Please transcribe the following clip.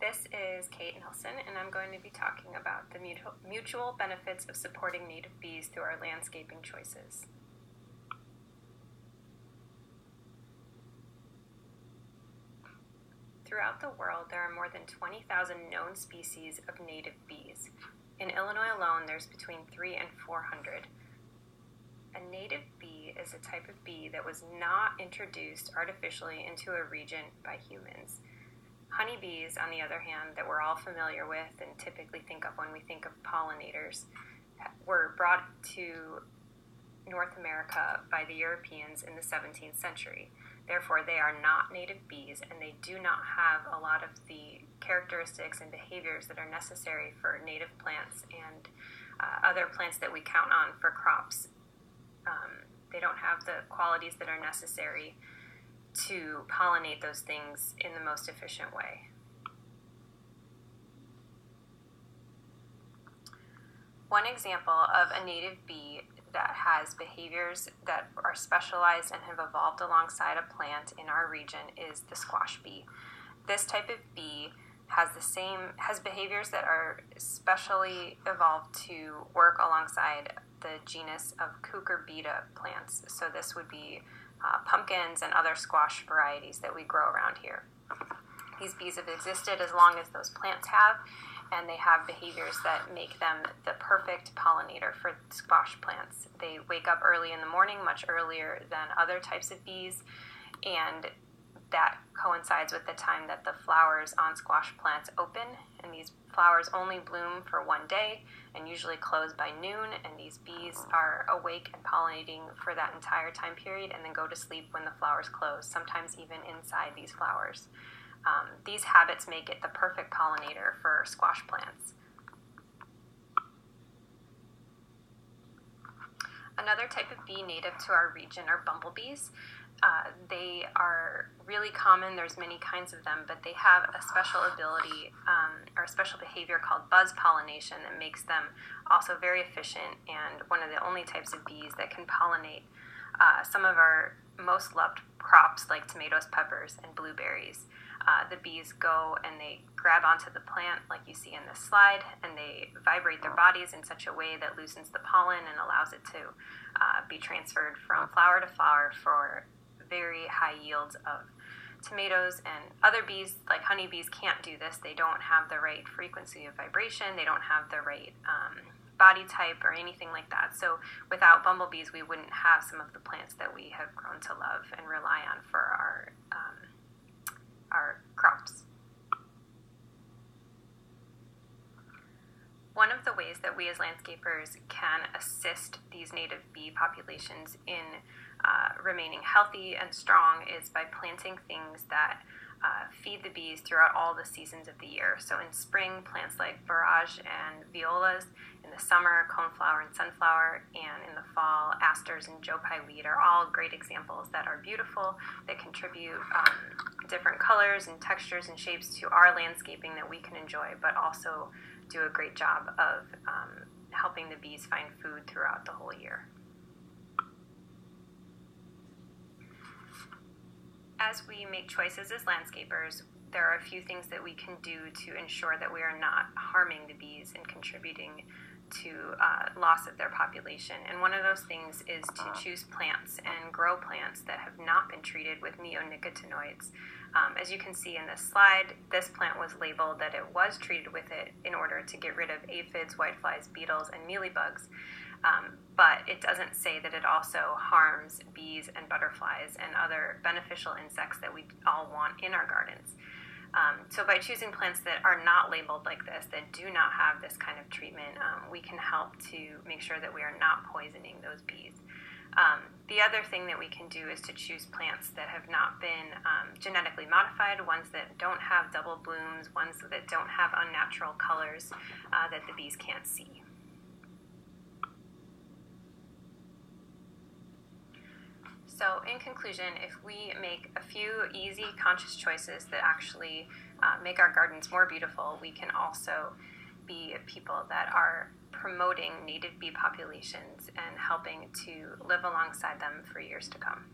This is Kate Nelson, and I'm going to be talking about the mutual benefits of supporting native bees through our landscaping choices. Throughout the world, there are more than 20,000 known species of native bees. In Illinois alone, there's between 300 and 400. A native bee is a type of bee that was not introduced artificially into a region by humans. Honeybees, on the other hand, that we're all familiar with and typically think of when we think of pollinators, were brought to North America by the Europeans in the 17th century. Therefore, they are not native bees, and they do not have a lot of the characteristics and behaviors that are necessary for native plants and other plants that we count on for crops. They don't have the qualities that are necessary to pollinate those things in the most efficient way. One example of a native bee that has behaviors that are specialized and have evolved alongside a plant in our region is the squash bee. This type of bee has behaviors that are specially evolved to work alongside the genus of cucurbita plants. So this would be pumpkins and other squash varieties that we grow around here. These bees have existed as long as those plants have, and they have behaviors that make them the perfect pollinator for squash plants. They wake up early in the morning, much earlier than other types of bees, and that coincides with the time that the flowers on squash plants open, and these flowers only bloom for one day and usually close by noon, and these bees are awake and pollinating for that entire time period and then go to sleep when the flowers close, sometimes even inside these flowers. These habits make it the perfect pollinator for squash plants. Another type of bee native to our region are bumblebees. They are really common. There's many kinds of them, but they have a special ability or a special behavior called buzz pollination that makes them also very efficient and one of the only types of bees that can pollinate some of our most loved crops like tomatoes, peppers, and blueberries. The bees go and they grab onto the plant like you see in this slide, and they vibrate their bodies in such a way that loosens the pollen and allows it to be transferred from flower to flower for very high yields of tomatoes. And other bees, like honeybees, can't do this. They don't have the right frequency of vibration. They don't have the right body type or anything like that. So without bumblebees, we wouldn't have some of the plants that we have grown to love and rely on for our crops. One of the ways that we as landscapers can assist these native bee populations in remaining healthy and strong is by planting things that feed the bees throughout all the seasons of the year. So in spring, plants like borage and violas. In the summer, coneflower and sunflower. And in the fall, asters and joe pye weed are all great examples that are beautiful, that contribute different colors and textures and shapes to our landscaping that we can enjoy, but also do a great job of helping the bees find food throughout the whole year. As we make choices as landscapers, there are a few things that we can do to ensure that we are not harming the bees and contributing to loss of their population. And one of those things is to choose plants and grow plants that have not been treated with neonicotinoids. As you can see in this slide, this plant was labeled that it was treated with it in order to get rid of aphids, whiteflies, beetles, and mealybugs. But it doesn't say that it also harms bees and butterflies and other beneficial insects that we all want in our gardens. So by choosing plants that are not labeled like this, that do not have this kind of treatment, we can help to make sure that we are not poisoning those bees. The other thing that we can do is to choose plants that have not been genetically modified, ones that don't have double blooms, ones that don't have unnatural colors that the bees can't see. So in conclusion, if we make a few easy, conscious choices that actually make our gardens more beautiful, we can also be people that are promoting native bee populations and helping to live alongside them for years to come.